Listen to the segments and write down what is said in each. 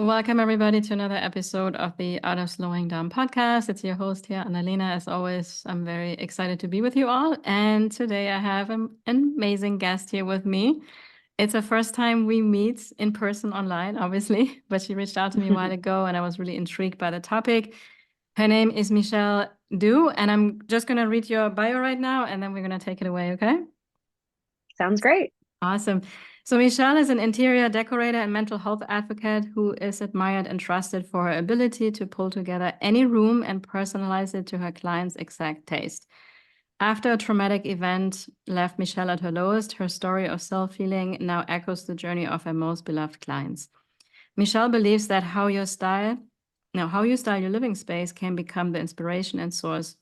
Welcome, everybody, to another episode of the Art of Slowing Down podcast. It's your host here, Annalena. As always, I'm very excited to be with you all. And today I have an amazing guest here with me. It's the first time we meet in person online, obviously, but she reached out to me a while ago and I was really intrigued by the topic. Her name is Michelle Du, and I'm just going to read your bio right now and then we're going to take it away, okay? Sounds great. Awesome. So Michelle is an interior decorator and mental health advocate who is admired and trusted for her ability to pull together any room and personalize it to her client's exact taste. After a traumatic event left Michelle at her lowest, her story of self-healing now echoes the journey of her most beloved clients. Michelle believes that how you style your living space can become the inspiration and source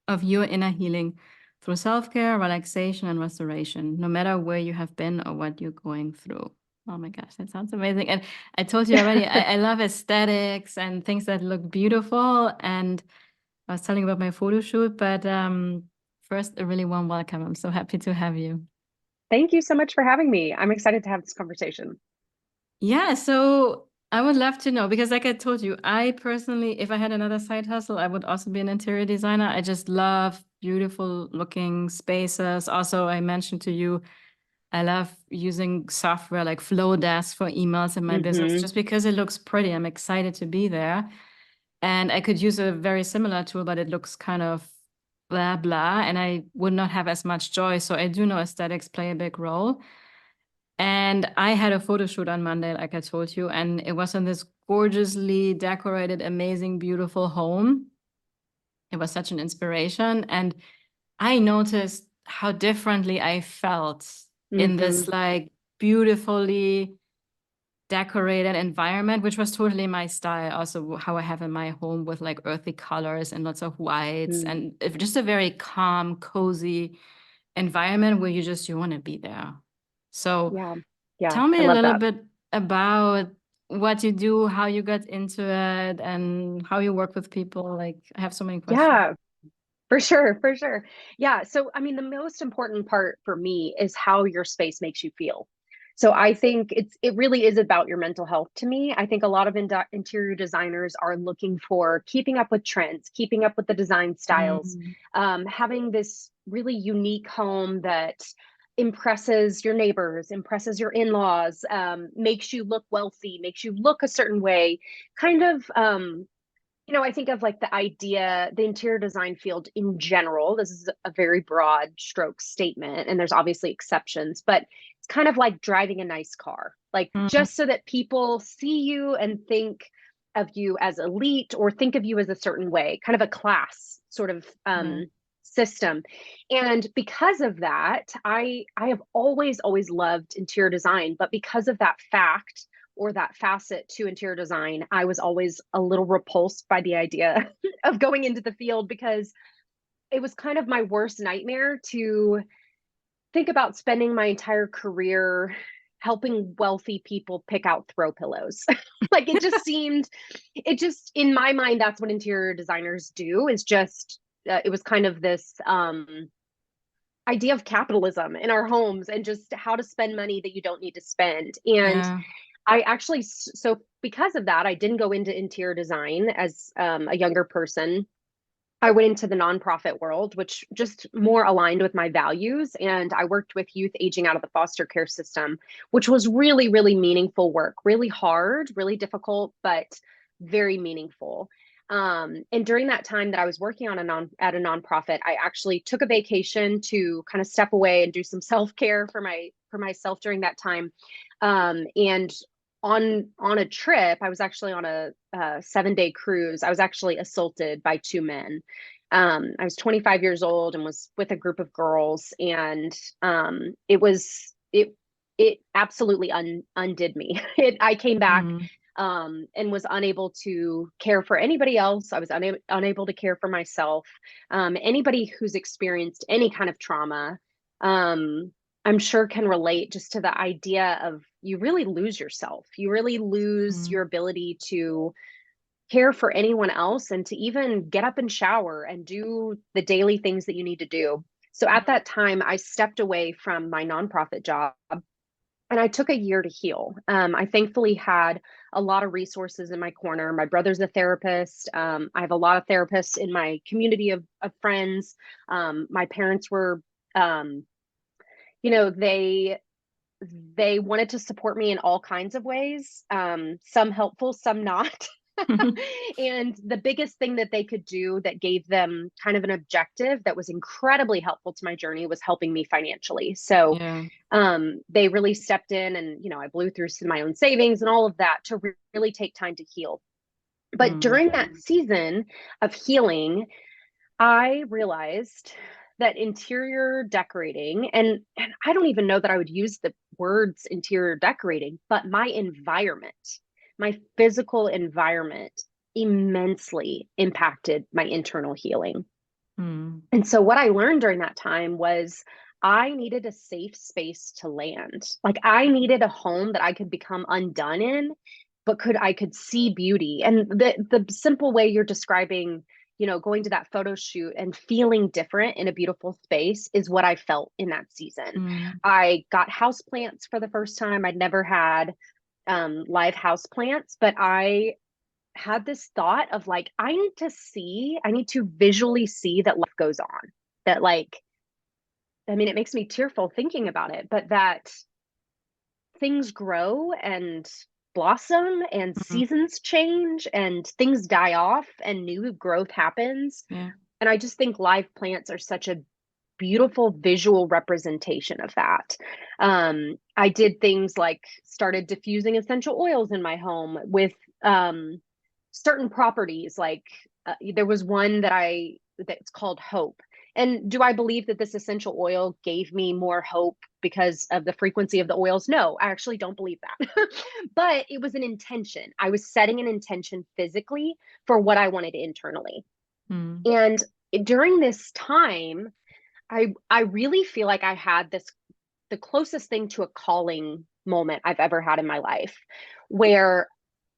of your inner healing through self-care, relaxation, and restoration, no matter where you have been or what you're going through. Oh my gosh, that sounds amazing. And I told you already, I love aesthetics and things that look beautiful. And I was telling you about my photo shoot, but first, a really warm welcome. I'm so happy to have you. Thank you so much for having me. I'm excited to have this conversation. Yeah, so I would love to know because, like I told you, I personally, if I had another side hustle, I would also be an interior designer. I just love beautiful looking spaces. Also, I mentioned to you, I love using software like Flowdesk for emails in my business Hmm. just because it looks pretty. I'm excited to be there. And I could use a very similar tool, but it looks kind of blah, blah, and I would not have as much joy. So I do know aesthetics play a big role. And I had a photo shoot on Monday, like I told you, and it was in this gorgeously decorated, amazing, beautiful home. It was such an inspiration. And I noticed how differently I felt in this Hmm. like beautifully decorated environment, which was totally my style. Also, how I have in my home with like earthy colors and lots of whites Mm. and just a very calm, cozy environment where you want to be there. So Yeah. Yeah. tell I me a love little that. bit about what you do, how you got into it, and how you work with people. Like, I have so many questions. Yeah, for sure. For sure. Yeah. So, I mean, the most important part for me is how your space makes you feel. So I think it really is about your mental health to me. I think a lot of interior designers are looking for keeping up with trends, keeping up with the design styles, Mm, having this really unique home that impresses your neighbors, impresses your in-laws, makes you look wealthy, makes you look a certain way, kind of I think of like the interior design field in general. This is a very broad stroke statement, and there's obviously exceptions, but it's kind of like driving a nice car, like mm, just so that people see you and think of you as elite or think of you as a certain way, kind of a class sort of yeah. system. And because of that, I have always loved interior design, but because of that fact or that facet to interior design, I was always a little repulsed by the idea of going into the field because it was kind of my worst nightmare to think about spending my entire career helping wealthy people pick out throw pillows. Like it just in my mind, that's what interior designers do is just, it was kind of this idea of capitalism in our homes and just how to spend money that you don't need to spend. And Yeah. I actually, so because of that, I didn't go into interior design as a younger person. I went into the nonprofit world, which just more aligned with my values. And I worked with youth aging out of the foster care system, which was really, really meaningful work, really hard, really difficult, but very meaningful. And during that time that I was working on at a nonprofit, I actually took a vacation to kind of step away and do some self-care for myself during that time. And on a trip, I was actually on a 7-day cruise. I was actually assaulted by two men. I was 25 years old and was with a group of girls, and it absolutely undid me. I came back Mm, and was unable to care for anybody else. I was unable to care for myself. Anybody who's experienced any kind of trauma, I'm sure can relate just to the idea of you really lose yourself. You really lose mm, your ability to care for anyone else and to even get up and shower and do the daily things that you need to do. So at that time, I stepped away from my nonprofit job and I took a year to heal. I thankfully had a lot of resources in my corner. My brother's a therapist. I have a lot of therapists in my community of friends. My parents were, um, you know, they wanted to support me in all kinds of ways, some helpful, some not. And the biggest thing that they could do that gave them kind of an objective that was incredibly helpful to my journey was helping me financially. So Yeah. they really stepped in, and I blew through some of my own savings and all of that to really take time to heal. But Mm. during that season of healing, I realized that interior decorating, and I don't even know that I would use the words interior decorating, but my environment, my physical environment immensely impacted my internal healing. Mm. And so what I learned during that time was I needed a safe space to land. Like I needed a home that I could become undone in, but I could see beauty. And the simple way you're describing, going to that photo shoot and feeling different in a beautiful space is what I felt in that season. Mm. I got house plants for the first time. I'd never had live house plants, but I had this thought of like, I need to visually see that life goes on. That, like, I mean, it makes me tearful thinking about it, but that things grow and blossom and Mm. seasons change and things die off and new growth happens. Yeah. And I just think live plants are such a beautiful visual representation of that. I did things like started diffusing essential oils in my home with certain properties. Like there was one that's called Hope. And do I believe that this essential oil gave me more hope because of the frequency of the oils? No, I actually don't believe that. But it was an intention. I was setting an intention physically for what I wanted internally. Mm. And during this time, I really feel like I had the closest thing to a calling moment I've ever had in my life, where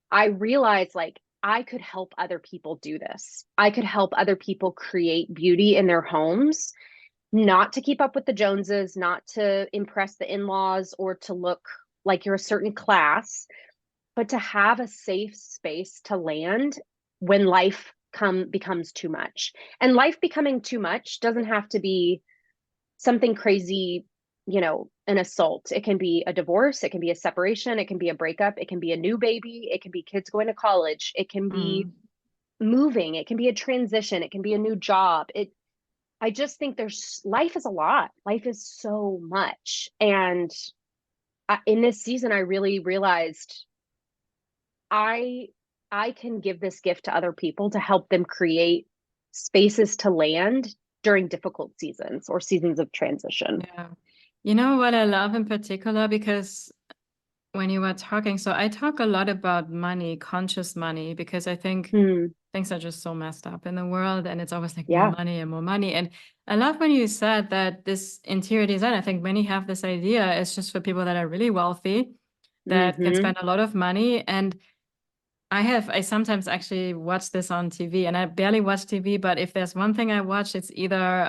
I realized like I could help other people do this. I could help other people create beauty in their homes, not to keep up with the Joneses, not to impress the in-laws or to look like you're a certain class, but to have a safe space to land when life becomes too much. And life becoming too much doesn't have to be something crazy, an assault. It can be a divorce, it can be a separation, it can be a breakup, it can be a new baby, it can be kids going to college, it can be Mm. moving, it can be a transition, it can be a new job. I just think there's life is a lot. Life is so much. And in this season I really realized I I can give this gift to other people to help them create spaces to land during difficult seasons or seasons of transition. Yeah. You know what I love in particular, because when you were talking, so I talk a lot about money, conscious money, because I think Hmm. things are just so messed up in the world, and it's always like more Yeah. money and more money. And I love when you said that this interior design, I think many have this idea, it's just for people that are really wealthy, that can Hmm. spend a lot of money. And I sometimes actually watch this on TV, and I barely watch TV, but if there's one thing I watch, it's either,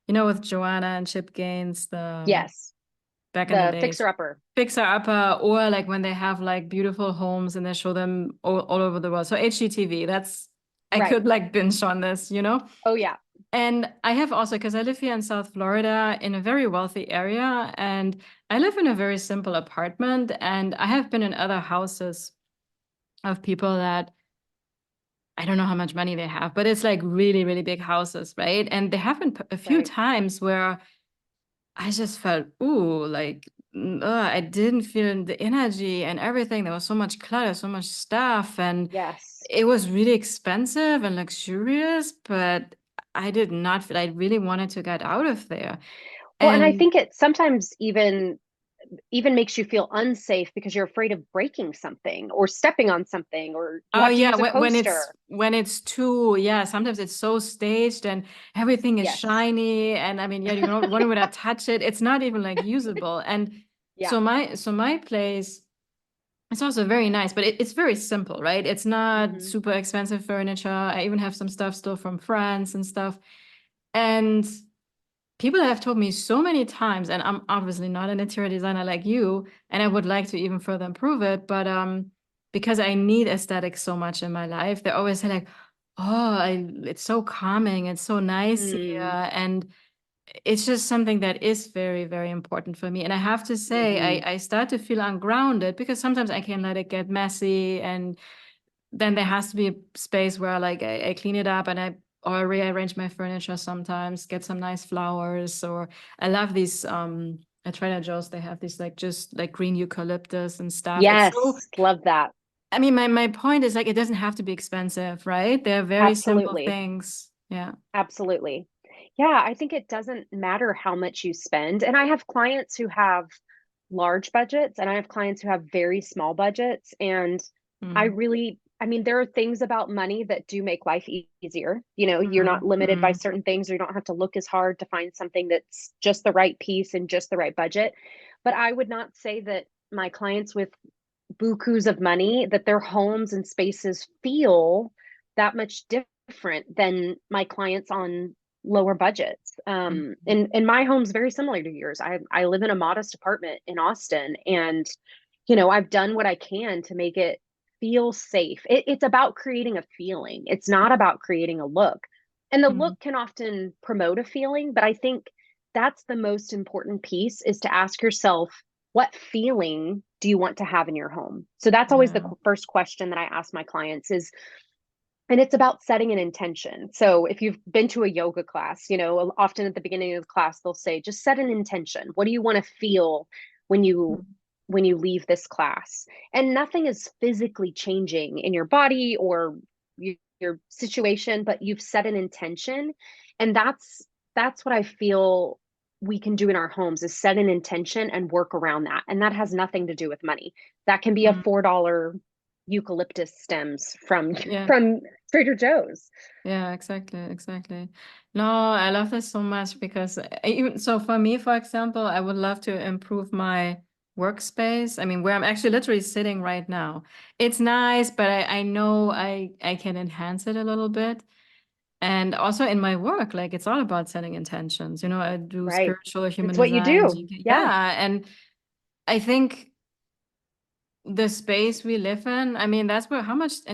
with Joanna and Chip Gaines, the Yes. back in the The days, fixer upper. Fixer Upper, or like when they have like beautiful homes and they show them all over the world. So HGTV, I Right. could like binge on this. Oh yeah. And I have also, because I live here in South Florida in a very wealthy area, and I live in a very simple apartment, and I have been in other houses of people that I don't know how much money they have, but it's like really, really big houses, right? And there have been a few Right. times where I just felt, ooh, like I didn't feel the energy and everything. There was so much clutter, so much stuff, and Yes. it was really expensive and luxurious, but I did not feel I really wanted to get out of there. Well, and I And think it sometimes even makes you feel unsafe because you're afraid of breaking something or stepping on something, or you oh have to yeah, use a when it's coaster. when it's too, yeah, sometimes it's so staged and everything is Yes. shiny, and I mean, yeah, you don't want to touch it. It's not even like usable. And Yeah. so my place, it's also very nice, but it's very simple, right? It's not Hmm. super expensive furniture. I even have some stuff still from France and stuff. And people have told me so many times, and I'm obviously not an interior designer like you, and I would like to even further improve it, but because I need aesthetics so much in my life, they always say like, "Oh, it's so calming, it's so nice Mm, here," and it's just something that is very, very important for me. And I have to say, mhm. I start to feel ungrounded because sometimes I can let it get messy, and then there has to be a space where like I clean it up and I or rearrange my furniture sometimes, get some nice flowers, or I love these at Trader Joe's they have these like just like green eucalyptus and stuff. It's so Yes, love that. I mean my point is like it doesn't have to be expensive, right? They're very simple Absolutely. things. Yeah. Absolutely. Yeah, I think it doesn't matter how much you spend. And I have clients who have large budgets and I have clients who have very small budgets. And Mm. I mean, there are things about money that do make life easier. You know, you're not Mm. limited by Mm. certain things, or you don't have to look as hard to find something that's just the right piece and just the right budget. But I would not say that my clients with bukus of money, that their homes and spaces feel that much different than my clients on lower budgets. Mm. And my home's very similar to yours. I live in a modest apartment in Austin, and I've done what I can to make it feel safe. It's about creating a feeling. It's not about creating a look. And the Mm. look can often promote a feeling, but I think that's the most important piece, is to ask yourself, what feeling do you want to have in your home? So that's always the Yeah. first question that I ask my clients is, and it's about setting an intention. So if you've been to a yoga class, often at the beginning of the class, they'll say, just set an intention. What do you want to feel when you Mm. when you leave this class? And nothing is physically changing in your body or your situation, but you've set an intention. And that's what I feel we can do in our homes, is set an intention and work around that. And that has nothing to do with money. That can be a Mm. $4 eucalyptus stems from Yeah. from Trader Joe's. Yeah, exactly, exactly. No, I love this so much because even so for me, for example, I would love to improve my workspace. I mean, where I'm actually literally sitting right now. It's nice, but I know I can enhance it a little bit. And also in my work, like it's all about setting intentions. You know, I do Right. spiritual human It's what you design, do. GK. Yeah. Yeah, and I think the space we live in, I mean, that's where how much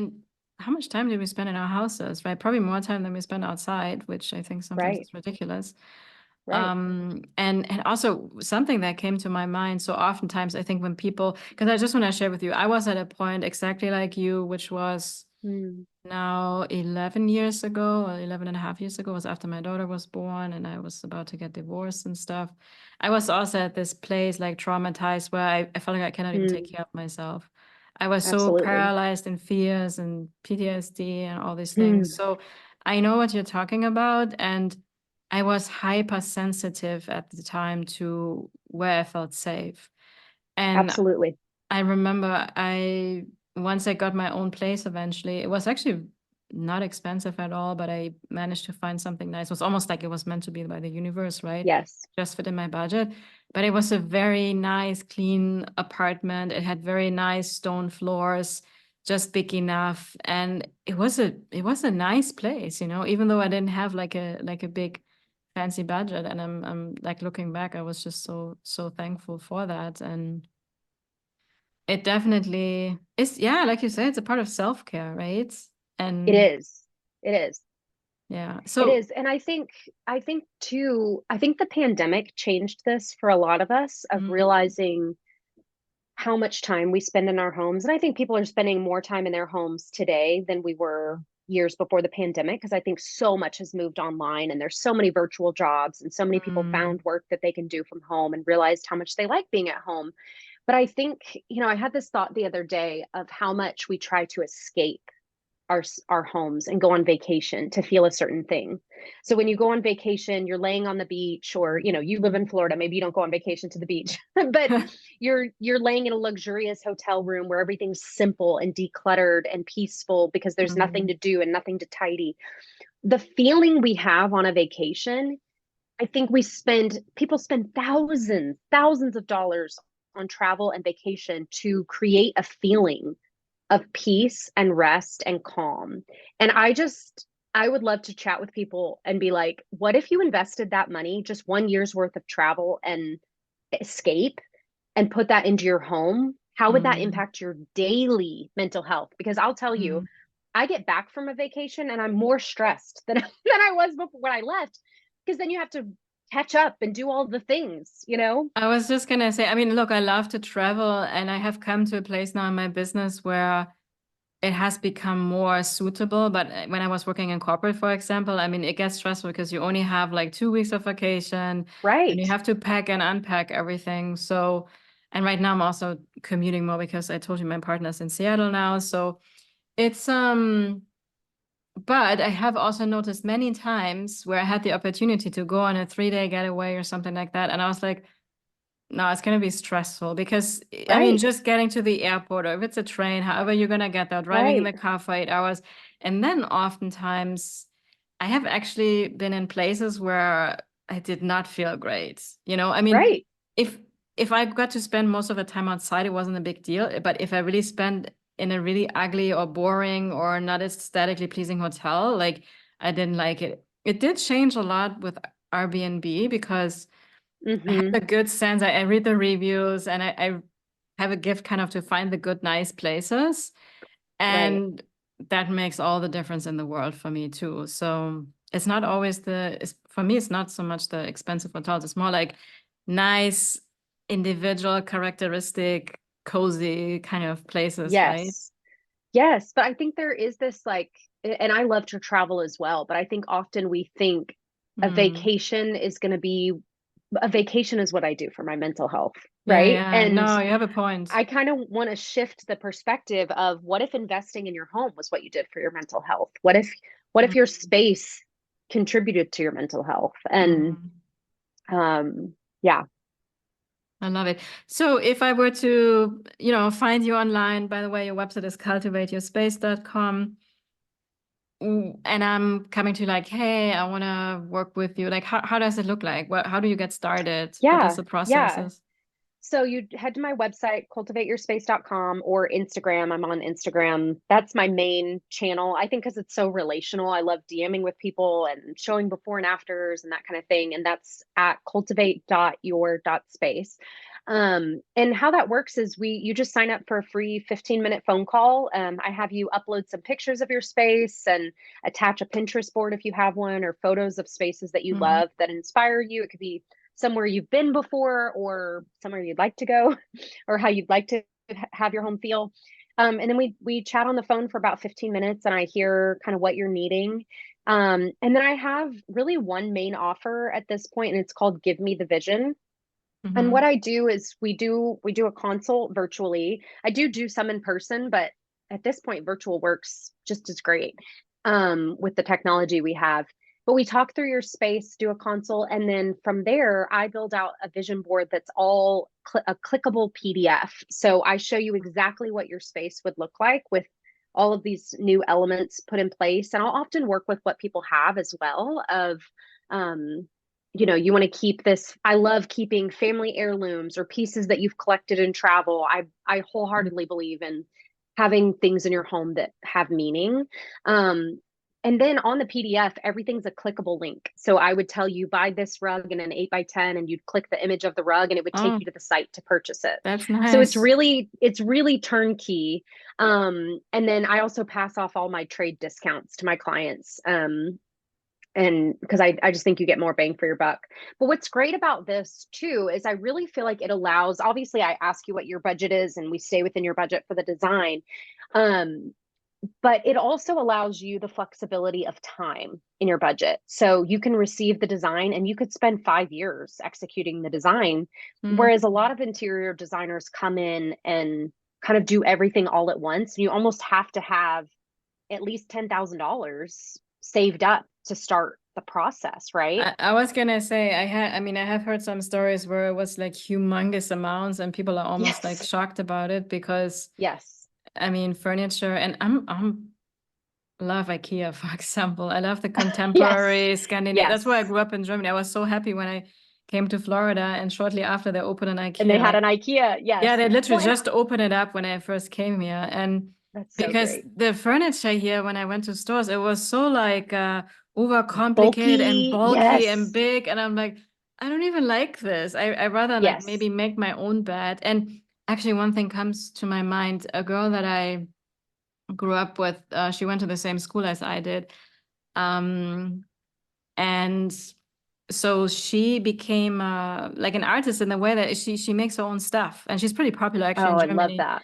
time do we spend in our houses, right? Probably more time than we spend outside, which I think sometimes Right. is ridiculous. Right. And also something that came to my mind. So oftentimes I think when people, because I just want to share with you, I was at a point exactly like you, which was Mm. now 11 years ago, or 11 and a half years ago, was after my daughter was born and I was about to get divorced and stuff. I was also at this place like traumatized where I felt like I cannot even take Mm. care of myself. I was so Absolutely. paralyzed in fears and PTSD and all these things. Mm. So I know what you're talking about. And I was hypersensitive at the time to where I felt safe. And Absolutely. I remember once I got my own place eventually, it was actually not expensive at all, but I managed to find something nice. It was almost like it was meant to be by the universe, right? Yes. Just fit in my budget. But it was a very nice, clean apartment. It had very nice stone floors, just big enough. And it was a nice place, even though I didn't have like a big fancy budget. And I'm like looking back, I was just so thankful for that. And it definitely is, yeah, like you said, it's a part of self-care, right? It And is. It is. yeah. It So, is. And I think too, I think the pandemic changed this for a lot of us, of mm, realizing how much time we spend in our homes. And I think people are spending more time in their homes today than we were years before the pandemic, because I think so much has moved online and there's so many virtual jobs and so many people mm, found work that they can do from home and realized how much they like being at home. But I think, I had this thought the other day of how much we try to escape our homes and go on vacation to feel a certain thing. So when you go on vacation, you're laying on the beach, or you live in Florida, maybe you don't go on vacation to the beach, but you're laying in a luxurious hotel room where everything's simple and decluttered and peaceful because there's nothing mm, to do and nothing to tidy. The feeling we have on a vacation, I think people spend thousands of dollars on travel and vacation to create a feeling of peace and rest and calm. And I would love to chat with people and be like, what if you invested that money, just 1 year's worth of travel and escape, and put that into your home? How would that Mm, impact your daily mental health? Because I'll tell you, mm. I get back from a vacation and I'm more stressed than than I was before when I left, because then you have to catch up and do all the things, you know? I was just gonna say, I mean, look, I love to travel, and I have come to a place now in my business where it has become more suitable. But when I was working in corporate, for example, I mean, it gets stressful because you only have like 2 weeks of vacation and you Right. have to pack and unpack everything. So, and right now I'm also commuting more because I told you my partner's in Seattle now. So it's, but I have also noticed many times where I had the opportunity to go on a 3-day getaway or something like that. And I was like, no, it's going to be stressful because, I mean, Right. just getting to the airport, or if it's a train, however you're going to get there, driving in Right. the car for 8 hours. And then oftentimes I have actually been in places where I did not feel great. I mean, Right. if if I got to spend most of the time outside, it wasn't a big deal. But if I really spent in a really ugly or boring or not aesthetically pleasing hotel, like I didn't like it. It did change a lot with Airbnb because I have Mm-hmm. a good sense. I read the reviews, and I have a gift kind of to find the good, nice places. Right. And that makes all the difference in the world for me too. So it's not always for me, it's not so much the expensive hotels. It's more like nice, individual, characteristic, cozy kind of places, right? Yes. Yes. But I think there is this like, and I love to travel as well, but I think often we think a Mm. vacation is going to be a vacation is what I do for my mental health, Yeah, right? yeah. And No, you have a point. I kind of want to shift the perspective of what if investing in your home was what you did for your mental health? What if your Mm. space contributed to your mental health? And Mm. yeah. I love it. So if I were to, find you online, by the way, your website is cultivateyourspace.com, and I'm coming to you like, hey, I want to work with you. Like, how does it look like? How do you get started? What is Yeah. the Yeah. processes? So you head to my website, cultivateyourspace.com, or Instagram. I'm on Instagram. That's my main channel. I think because it's so relational. I love DMing with people and showing before and afters and that kind of thing. And that's at cultivate.your.space. And how that works is you just sign up for a free 15-minute phone call. I have you upload some pictures of your space and attach a Pinterest board if you have one, or photos of spaces that you Mm. love that inspire you. It could be somewhere you've been before, or somewhere you'd like to go, or how you'd like to have your home feel. And then we chat on the phone for about 15 minutes, and I hear kind of what you're needing. And then I have really one main offer at this point, and it's called Give Me the Vision. And what Mm-hmm. I do is we do a consult virtually. I do some in person, but at this point, virtual works just as great with the technology we have. But we talk through your space, do a consult, and then from there, I build out a vision board that's all a clickable PDF. So I show you exactly what your space would look like with all of these new elements put in place. And I'll often work with what people have as well. Um, you want to keep this. I love keeping family heirlooms or pieces that you've collected in travel. I wholeheartedly believe in having things in your home that have meaning. And then on the PDF, everything's a clickable link. So I would tell you, buy this rug in an 8x10, and you'd click the image of the rug and it would take Oh, you to the site to purchase it. that's So it's nice. really turnkey. And then I also pass off all my trade discounts to my clients. And because I just think you get more bang for your buck. But what's great about this too is I really feel like it allows, obviously I ask you what your budget is and we stay within your budget for the design. Um, but it also allows you the flexibility of time in your budget. So you can receive the design and you could spend 5 years executing the design. Mm. Whereas a lot of interior designers come in and kind of do everything all at once. You almost have to have at least $10,000 saved up to start the process, right? I was gonna say, I have heard some stories where it was like humongous amounts, and people are almost like Yes. shocked about it because, Yes. I mean, furniture, and I'm love IKEA, for example. I love the Yes. contemporary Scandinavian. That's why I Yes. grew up in Germany. I was so happy when I came to Florida, and shortly after they opened an And they IKEA. had Like, an IKEA. yeah, Yes. they literally Well, and just opened it up when I first came here. And That's so Because great. the furniture here, when I went to stores, it was so like overcomplicated and Bulky. bulky and Yes. big. And I'm like, I don't even like this. I rather like Yes. maybe make my own bed. And actually, one thing comes to my mind. A girl that I grew up with, she went to the same school as I did. Um, and so she became like an artist in the way that she makes her own stuff. And she's pretty popular actually Oh, in I love Germany. that.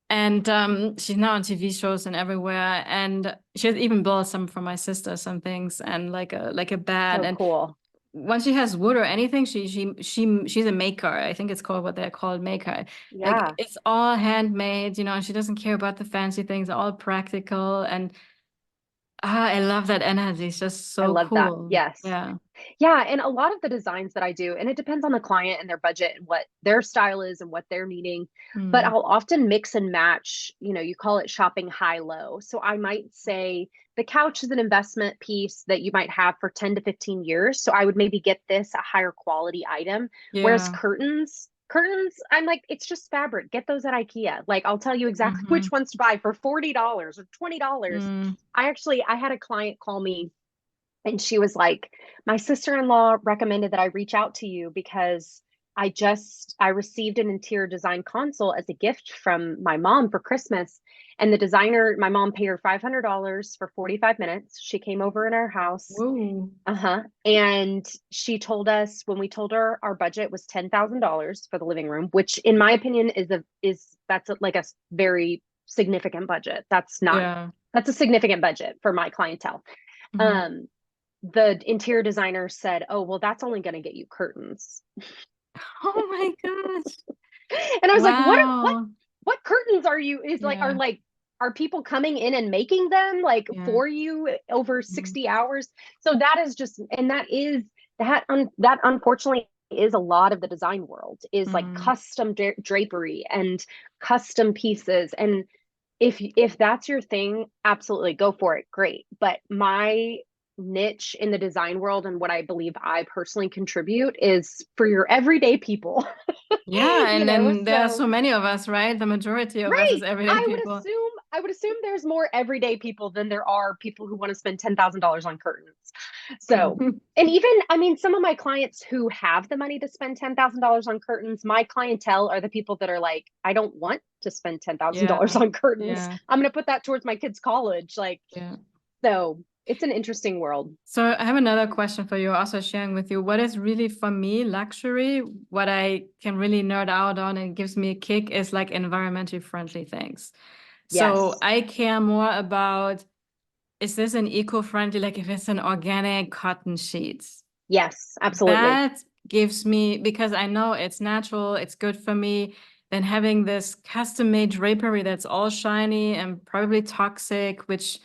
And she's now on TV shows and everywhere. And she has even built some for my sister, some things, and like a bed. So And cool. once she has wood or anything, she's a maker. I think it's called what they're called maker. Like Yeah. it's all handmade, you know, and she doesn't care about the fancy things, all practical. And I love that energy. It's just I so love that. cool. Yes. Yeah. Yeah, and a lot of the designs that I do, and it depends on the client and their budget and what their style is and what they're needing, but Mm. I'll often mix and match, you call it shopping high low. So I might say the couch is an investment piece that you might have for 10 to 15 years. So I would maybe get this a higher quality item. Whereas Yeah. curtains, I'm like, it's just fabric. Get those at IKEA. Like I'll tell you exactly Hmm. which ones to buy for $40 or $20. Mm. I had a client call me and she was like, my sister-in-law recommended that I reach out to you because I received an interior design consult as a gift from my mom for Christmas. And the designer, my mom paid her $500 for 45 minutes. She came over in our house. Whoa. Uh-huh. And she told us when we told her our budget was $10,000 for the living room, which in my opinion like a very significant budget. Yeah. That's a significant budget for my clientele. Hmm. Um, the interior designer said, "Oh, well, that's only going to get you curtains." Oh my gosh. And I was like, Wow. what curtains are you is Yeah. like are people coming in and making them like Yeah. for you over Mhm. 60 hours?" So that is just and that unfortunately is a lot of the design world is like Mm. custom drapery and custom pieces. And if that's your thing, absolutely go for it. Great. But my niche in the design world and what I believe I personally contribute is for your everyday people. Yeah, and then there are So so many of us, right? The majority of us is right. everyday people. I would assume there's more everyday people than there are people who want to spend $10,000 on curtains. So, and even, I mean, some of my clients who have the money to spend $10,000 on curtains, my clientele are the people that are like, I don't want to spend $10,000 Yeah. on curtains. Yeah. I'm going to put that towards my kids' college. Like, Yeah. so it's an interesting world. So I have another question for you, also sharing with you what is really for me luxury, what I can really nerd out on and gives me a kick is like environmentally friendly things. So Yes. I care more about, is this an eco-friendly, like if it's an organic cotton sheet? Yes, absolutely. That gives me, because I know it's natural, it's good for me, than having this custom-made drapery that's all shiny and probably toxic, which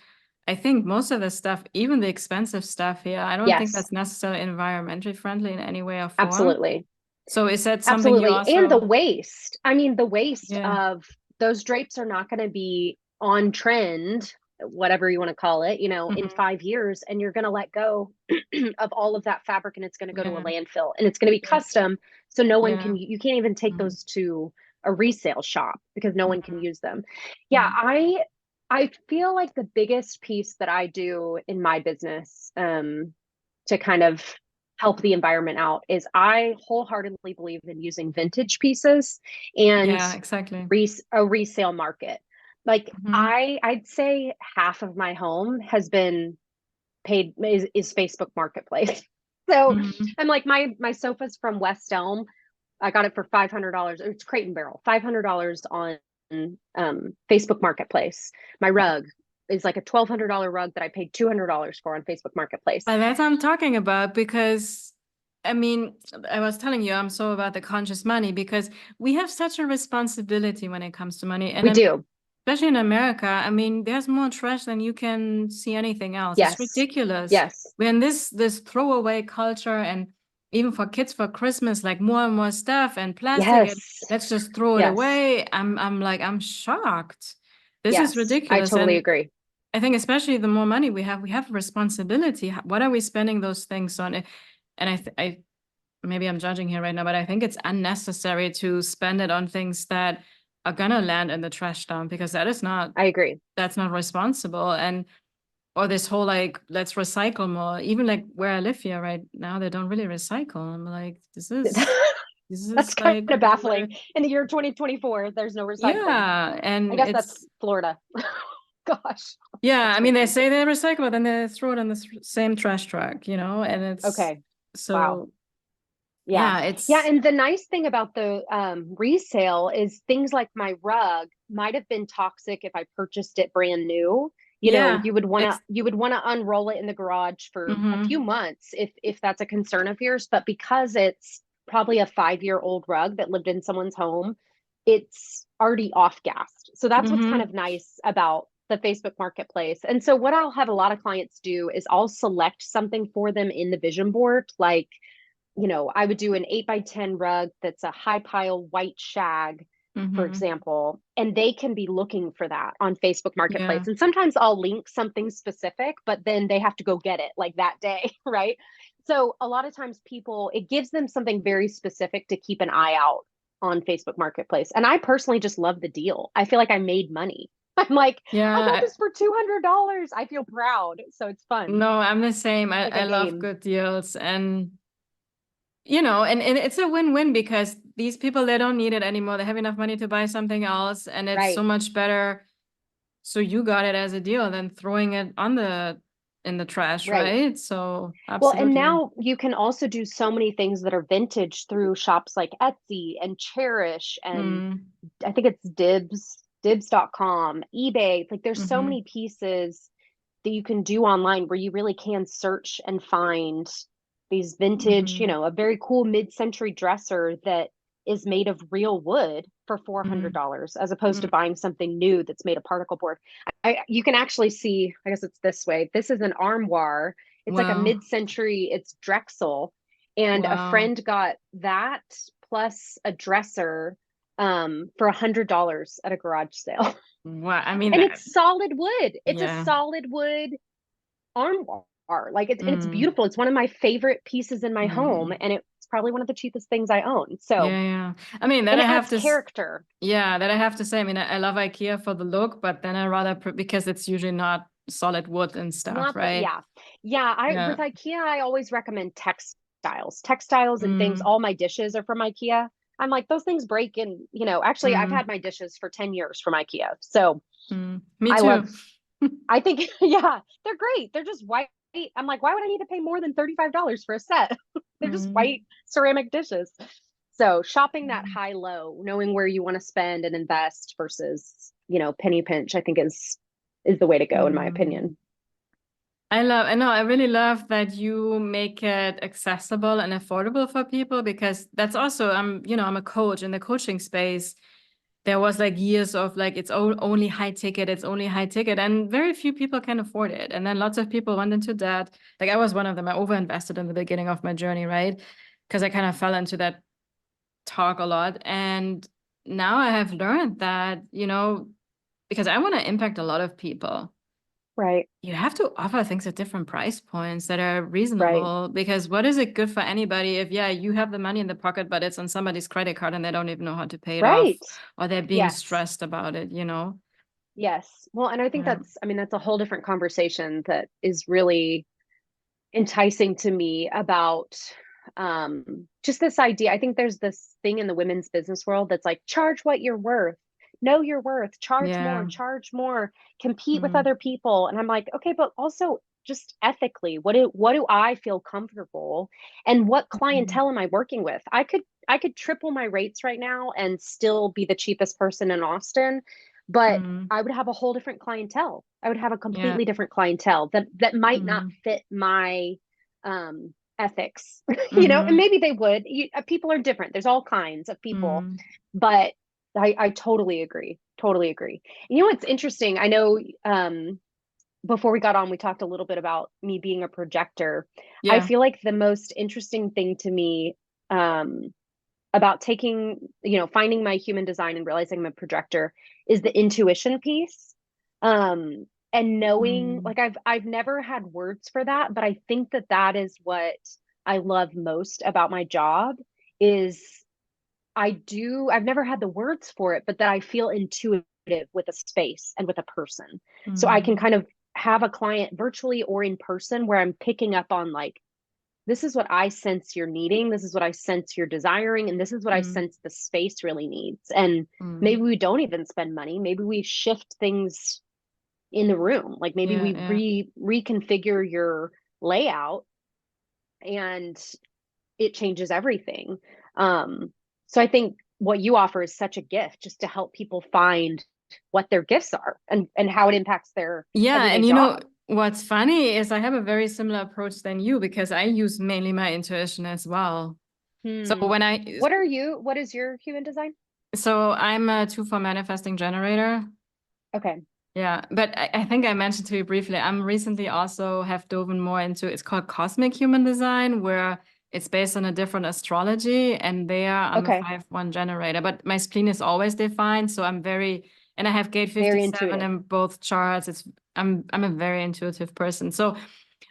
I think most of the stuff, even the expensive stuff here, I don't think Yes, that's necessarily environmentally friendly in any way or form. absolutely. So is that something you Absolutely. And the also, waste. I mean, the waste yeah. of those drapes are not going to be on trend, whatever you want to call it, in Mhm. 5 years. And you're going to let go of all of that fabric and it's going to go to a Yeah, landfill and it's going to be yeah, custom. So yeah. you can't even take Mhm. those to a resale shop because no one can Mhm. use them. Yeah, Yeah, I feel like the biggest piece that I do in my business, to kind of help the environment out is I wholeheartedly believe in using vintage pieces and yeah, exactly. a resale market. Like Hmm. I'd say half of my home has been paid is Facebook Marketplace. So Hmm. I'm like my sofa's from West Elm. I got it for $500. It's Crate and Barrel, $500 on Facebook Marketplace. My rug is like a $1,200 rug that I paid $200 for on Facebook Marketplace. But that's what I'm talking about because I mean, I was telling you I'm so about the conscious money because we have such a responsibility when it comes to money. And We I mean, do. especially in America, I mean, there's more trash than you can see anything else. It's Yes. ridiculous. Yes. We're in this throwaway culture and even for kids for Christmas, like more and more stuff and plastic and Yes. let's just throw it Yes. away. I'm like, I'm shocked. This is Yes. I ridiculous. totally And agree. I think especially the more money we have a responsibility. What are we spending those things on? And I maybe I'm judging here right now, but I think it's unnecessary to spend it on things that are gonna land in the trash dump because I agree. that's not responsible. And or this whole like, let's recycle more. Even like where I live here right now, they don't really recycle. I'm like, this That's is kind like of baffling. weird. In the year 2024, there's no recycling. Yeah, I and guess that's it's Florida. Gosh, yeah, that's I mean they crazy. say they recycle, but then they throw it on the same trash truck, and it's Okay. Wow. so Yeah. yeah, Yeah. it's And the nice thing about the resale is things like my rug might have been toxic if I purchased it brand new. You know, yeah, it's you would want to unroll it in the garage for a few mm-hmm, months if that's a concern of yours. But because it's probably a 5-year-old rug that lived in someone's home, it's already off gassed. So that's what's kind mm-hmm, of nice about the Facebook Marketplace. And so what I'll have a lot of clients do is I'll select something for them in the vision board, like I would do an 8 by 10 rug that's a high pile white shag, for mm-hmm, example, and they can be looking for that on Facebook yeah, Marketplace. And sometimes I'll link something specific, but then they have to go get it like that day, right? So a lot of times it gives them something very specific to keep an eye out on Facebook Marketplace. And I personally just love the deal. I feel like I made money. I'm like, I got yeah. this for $200. I feel proud. So it's fun. No, I'm the same. It's like a I love game. good deals, and and it's a win-win because these people, they don't need it anymore. They have enough money to buy something else, and it's so Right. much better. So you got it as a deal than throwing it in the trash, Right. right? So Well, and absolutely. now you can also do so many things that are vintage through shops like Etsy and Cherish, and Mm, I think it's dibs.com, eBay. Like there's so mm-hmm, many pieces that you can do online where you really can search and find these vintage, mm-hmm, a very cool mid-century dresser that is made of real wood for mm, $400 as opposed to mm. buying something new that's made of particle board. You can actually see, I guess it's this way. This is an armoire. It's like a Wow. mid-century, it's Drexel. And a Wow. friend got that plus a dresser for $100 at a garage sale. Wow. I mean, And it's solid wood. It's a yeah. solid wood armoire. Like and it's Mm, beautiful. It's one of my favorite pieces in my home, mm. and it's probably one of the cheapest things I own. So, Yeah, yeah. I mean, that and I it have adds to character. yeah, that I have to say. I mean, I love IKEA for the look, but then I rather because it's usually not solid wood and stuff, Not the right? Yeah. Yeah, I with Yeah. IKEA I always recommend textiles. Textiles and things. Mm, All my dishes are from IKEA. I'm like those things break in, actually I've had mm, my dishes for 10 years from IKEA. So, Me I love too. I think yeah, they're great. They're just white. I'm like, why would I need to pay more than $35 for a set? They're just Mm, white ceramic dishes. So shopping that mm, high low, knowing where you want to spend and invest versus, penny pinch, I think is the way to go in my mm. opinion. I know, I really love that you make it accessible and affordable for people because that's also, I'm a coach in the coaching space. There was like years of like, it's only high ticket, it's only high ticket, and very few people can afford it. And then lots of people went into debt. Like I was one of them. I overinvested in the beginning of my journey, right? Because I kind of fell into that talk a lot. And now I have learned that, because I want to impact a lot of people, Right. you have to offer things at different price points that are Right. reasonable. Because what is it good for anybody if, yeah, you have the money in the pocket, but it's on somebody's credit card and they don't even know how to pay it off, Right. or they're being Yes. stressed about it? Yes. Well, and I think Yeah. that's a whole different conversation that is really enticing to me about just this idea. I think there's this thing in the women's business world that's like charge what you're worth, know your worth, Yeah. charge more, compete with Mm, other people. And I'm like, okay, but also just ethically, what do I feel comfortable and what mm, clientele am I working with? I could triple my rates right now and still be the cheapest person in Austin, but mm, I would have a whole different clientele. I would have a yeah. completely different clientele that might not Mm, fit my ethics, and mm-hmm, maybe they would. People are different. There's all kinds of people, mm, but I totally agree. Totally agree. You know what's interesting? I know before we got on, we talked a little bit about me being a projector. I yeah. feel like the most interesting thing to me um, about finding my human design and realizing I'm a projector is the intuition piece. And knowing, Mm, like I've never had words for that, but I think that is what I love most about my job is I've never had the words for it, but that I feel intuitive with a space and with a person. So I can Mm, kind of have a client virtually or in person where I'm picking up on like, this is what I sense you're needing. This is what I sense you're desiring. And this is what I mm, sense the space really needs. And maybe mm. we don't even spend money. Maybe we shift things in the room. Like maybe Yeah, we yeah. reconfigure your layout and it changes everything. So I think what you offer is such a gift just to help people find what their gifts are and how it impacts their Yeah, everyday and you know job. what's funny is I have a very similar approach than you because I use mainly my intuition as well. So Hmm. when I What is your human design? so I'm a 2 for manifesting generator. Okay. Yeah, but I think I mentioned to you briefly, I'm recently also have dove more into it's called cosmic human design, where it's based on a different astrology, and there I'm a Okay. 5-1 generator, but my spleen is always defined, so I'm very and I have gate Very 57 intuitive. in both charts. I'm a very intuitive person. So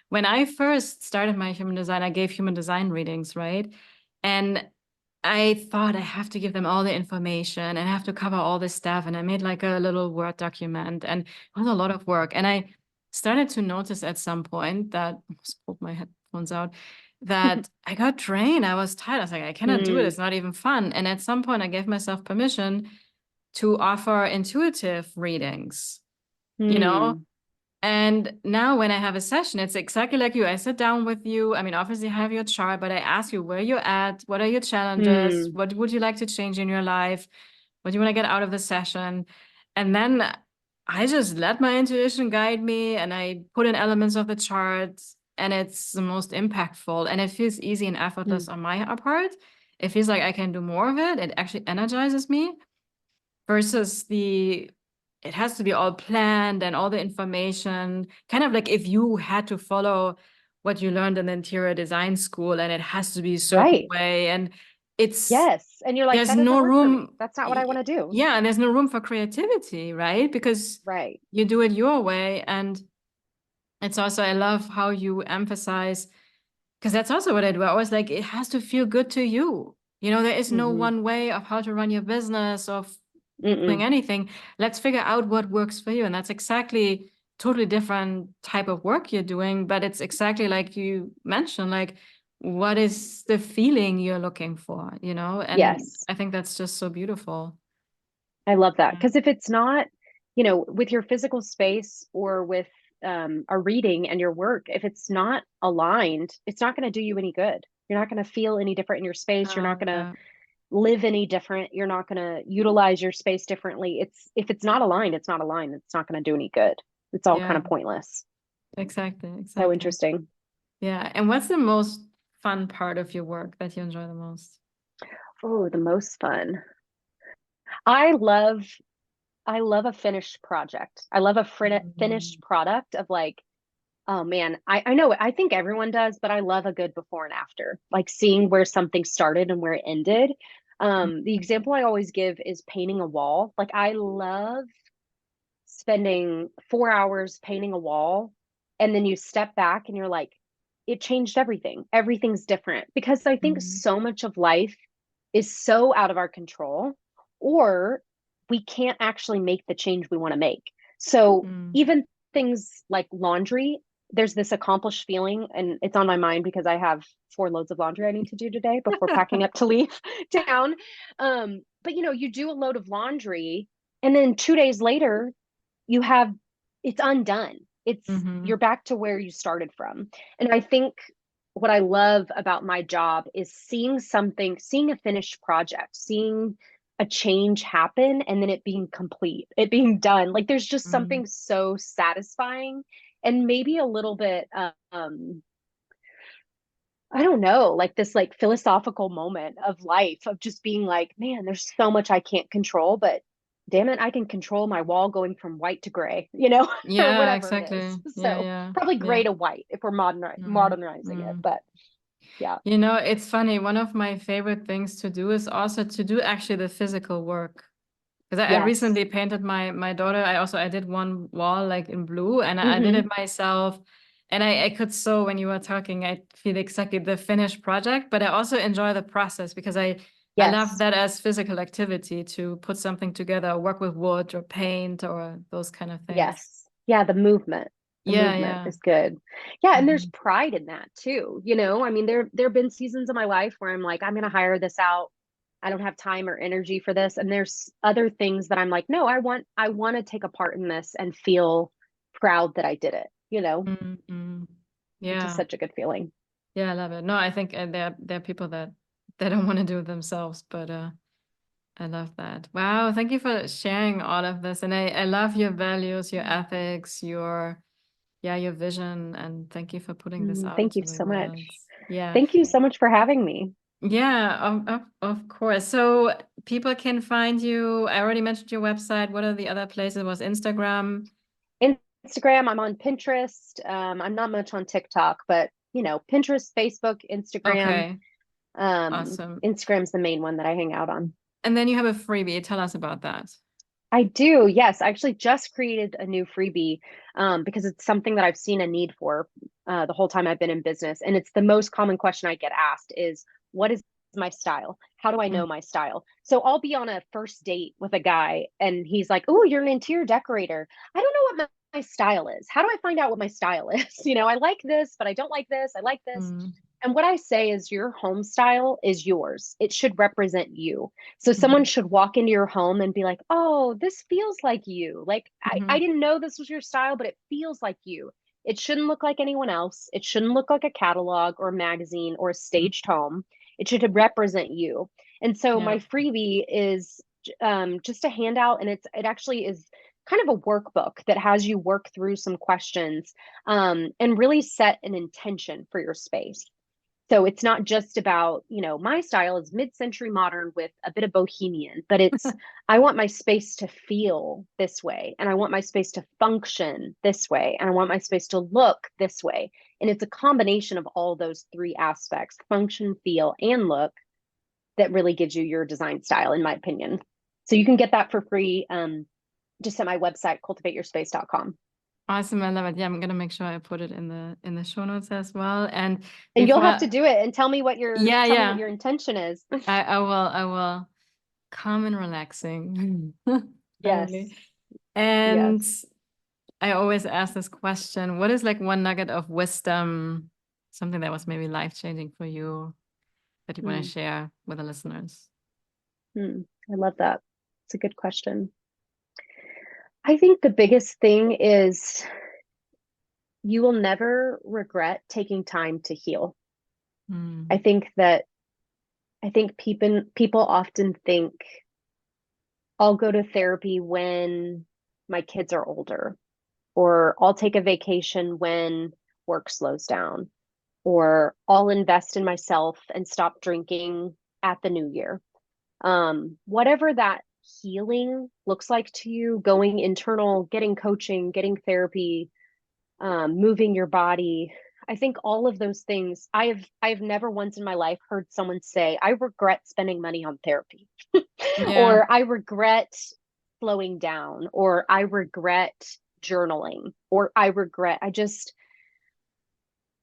when I first started my human design, I gave human design readings, right? And I thought I have to give them all the information and I have to cover all this stuff. And I made like a little Word document and it was a lot of work. And I started to notice at some point that I almost pulled my headphones out, that I got drained. I was tired. I was like, I cannot do it. Hmm. It's not even fun. And at some point, I gave myself permission to offer intuitive readings, you know? Hmm. And now when I have a session, it's exactly like you. I sit down with you. I mean, obviously I have your chart, but I ask you where you're at, what are your challenges, Hmm. what would you like to change in your life, what do you want to get out of the session? And then I just let my intuition guide me and I put in elements of the chart and it's the most impactful and it feels easy and Hmm. effortless on my part. It feels like I can do more of it. It actually energizes me versus the it has to be all planned and all the information kind of like if you had to follow what you learned in interior design school and it has to be a certain Right. way and it's Yes. And you're like, there's that doesn't no work for me. room That's not what I want to do. yeah and there's no room for creativity, right? Because Right. you do it your way. And it's also I love how you emphasize because that's also what I do. I always like it has to feel good to you. You know, there is no Hmm. one way of how to run your business, of doing Mm-mm. anything. Let's figure out what works for you. And that's exactly totally different type of work you're doing, but it's exactly like you mentioned, like what is the feeling you're looking for, you know? And Yes. I think that's just so beautiful. I love that. Yeah. Because if it's not, with your physical space or with a reading and your work, if it's not aligned, it's not going to do you any good. You're not going to feel any different in your space. You're not going to Yeah. live any different. You're not going to utilize your space differently. It's if it's not aligned, it's not aligned. It's not going to do any good. It's all kind Yeah. of pointless. Exactly. So Exactly. interesting. Yeah. And what's the most fun part of your work that you enjoy the most? Oh, the most fun. I love I love a finished project. I love a Mm, finished product of like, oh man, I know I think everyone does, but I love a good before and after, like seeing where something started and where it ended. The example I always give is painting a wall. Like I love spending 4 hours painting a wall, and then you step back and you're like, it changed everything. Everything's different because I think mm, so much of life is so out of our control, or we can't actually make the change we want to make. So mm. even things like laundry, there's this accomplished feeling, and it's on my mind because I have 4 loads of laundry I need to do today before packing up to leave town. But you do a load of laundry, and then 2 days later, you have it's undone. You're Mhm. back to where you started from. And I think what I love about my job is seeing a finished project, seeing a change happen and then it being complete, it being done. Like there's just Mm. something so satisfying and maybe a little bit I don't know, like this like philosophical moment of life of just being like, man, there's so much I can't control, but damn it, I can control my wall going from white to gray, or Yeah, whatever it is. exactly. Yeah, So yeah, probably gray yeah. to white if we're Mm, modernizing it. mm. But yeah. You know, it's funny. One of my favorite things to do is also to do actually the physical work. Because I Yes. recently painted my daughter. I did one wall like in blue and I did it Hmm. myself. And I could when you were talking, I feel exactly the finished project, but I also enjoy the process because I I love Yes. that as physical activity to put something together, work with wood or paint or those kind of things. Yes. Yeah, the movement. The Yeah, movement yeah. is good. Yeah, and there's Mhm. pride in that too. You know, I mean, there have been seasons of my life where I'm like, I'm gonna hire this out. I don't have time or energy for this. And there's other things that I'm like, no, I want to take a part in this and feel proud that I did it, you know, Mm-mm. which is Yeah. such a good feeling. Yeah, I love it. No, I think there are people that they don't want to do it themselves, but I love that. Wow, thank you for sharing all of this. And I love your values, your ethics, your vision, and thank you for putting this out Thank into you the so much. world. Yeah. Thank you so much for having me. Yeah, of course. So people can find you. I already mentioned your website. What are the other places? Was Instagram? Instagram, I'm on Pinterest. I'm not much on TikTok, but you know, Pinterest, Facebook, Instagram. Okay, awesome. Instagram's the main one that I hang out on. And then you have a freebie. Tell us about that. I do, yes. I actually just created a new freebie because it's something that I've seen a need for the whole time I've been in business. And it's the most common question I get asked is, what is my style? How do I Mm, know my style? So I'll be on a first date with a guy and he's like, oh, you're an interior decorator. I don't know what my style is. How do I find out what my style is? You know, I like this, but I don't like this. I like this. mm, And what I say is your home style is yours. It should represent you. So someone mhm, should walk into your home and be like, oh, this feels like you. Like, I mhm, didn't know this was your style, but it feels like you. It shouldn't look like anyone else. It shouldn't look like a catalog or a magazine or a mm. staged home. It should represent you. And so Yeah. my freebie is just a handout, and it actually is kind of a workbook that has you work through some questions and really set an intention for your space. So it's not just about, you know, my style is mid-century modern with a bit of bohemian, but it's I want my space to feel this way and I want my space to function this way and I want my space to look this way. And it's a combination of all those three aspects, function, feel, and look, that really gives you your design style, in my opinion. So you can get that for free just at my website, cultivateyourspace.com. Awesome. I love it. Yeah, I'm gonna make sure I put it in the show notes as well. And And you'll have before, to do it and yeah, tell me what yeah, your intention is. I will. Calm and relaxing. Yes. Only. And Yes. I always ask this question, what is like one nugget of wisdom, something that was maybe life-changing for you that you want to Hmm. share with the listeners? I love that. It's a good question. I think the biggest thing is you will never regret taking time to heal. I Mm, think that I think people often think I'll go to therapy when my kids are older, or I'll take a vacation when work slows down, or I'll invest in myself and stop drinking at the new year. Whatever that healing looks like to you, going internal, getting coaching, getting therapy, moving your body. I think all of those things, I've never once in my life heard someone say, I regret spending money on therapy, yeah. or I regret slowing down, or I regret journaling, or I just,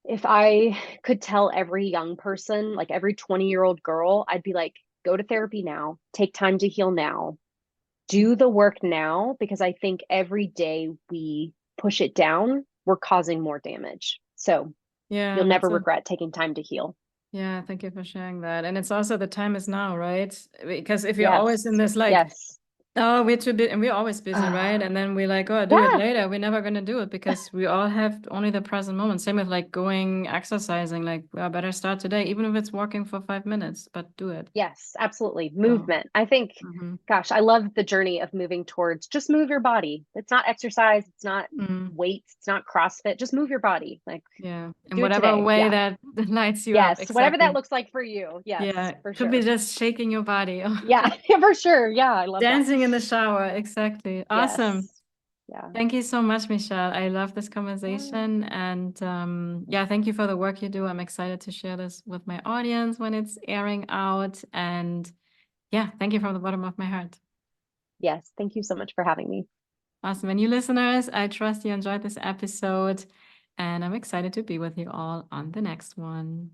if I could tell every young person, like every 20-year-old girl, I'd be like, go to therapy now, take time to heal now, do the work now, because I think every day we push it down, we're causing more damage. So you'll Yeah, never that's a regret taking time to heal. yeah, thank you for sharing that. And it's also the time is now, right? Because if you're always in Yes. this like, Yes. oh, we're too busy, and we're always busy, right? And then we're like, oh, I'll do it Yeah. later. We're never gonna do it because we all have only the present moment. Same with like going exercising, like, well, I better start today, even if it's walking for 5 minutes, but do it. Yes, absolutely. So, Movement. I think, mhm. gosh, I love the journey of moving towards just move your body. It's not exercise, it's not Mm, weights, it's not CrossFit. Just move your body. Like, yeah. In do it whatever today. way Yeah. that lights you up, Yes. Whatever that exactly. looks like for you. Yes, Yeah. for Could be sure. just shaking your body. Yeah, for sure. Yeah, I love that. Dancing in the shower, exactly. Awesome. Yes. Yeah. Thank you so much, Michelle. I love this Yeah. conversation. And yeah, thank you for the work you do. I'm excited to share this with my audience when it's airing out. And yeah, thank you from the bottom of my heart. Yes. Thank you so much for having me. Awesome. And you listeners, I trust you enjoyed this episode. And I'm excited to be with you all on the next one.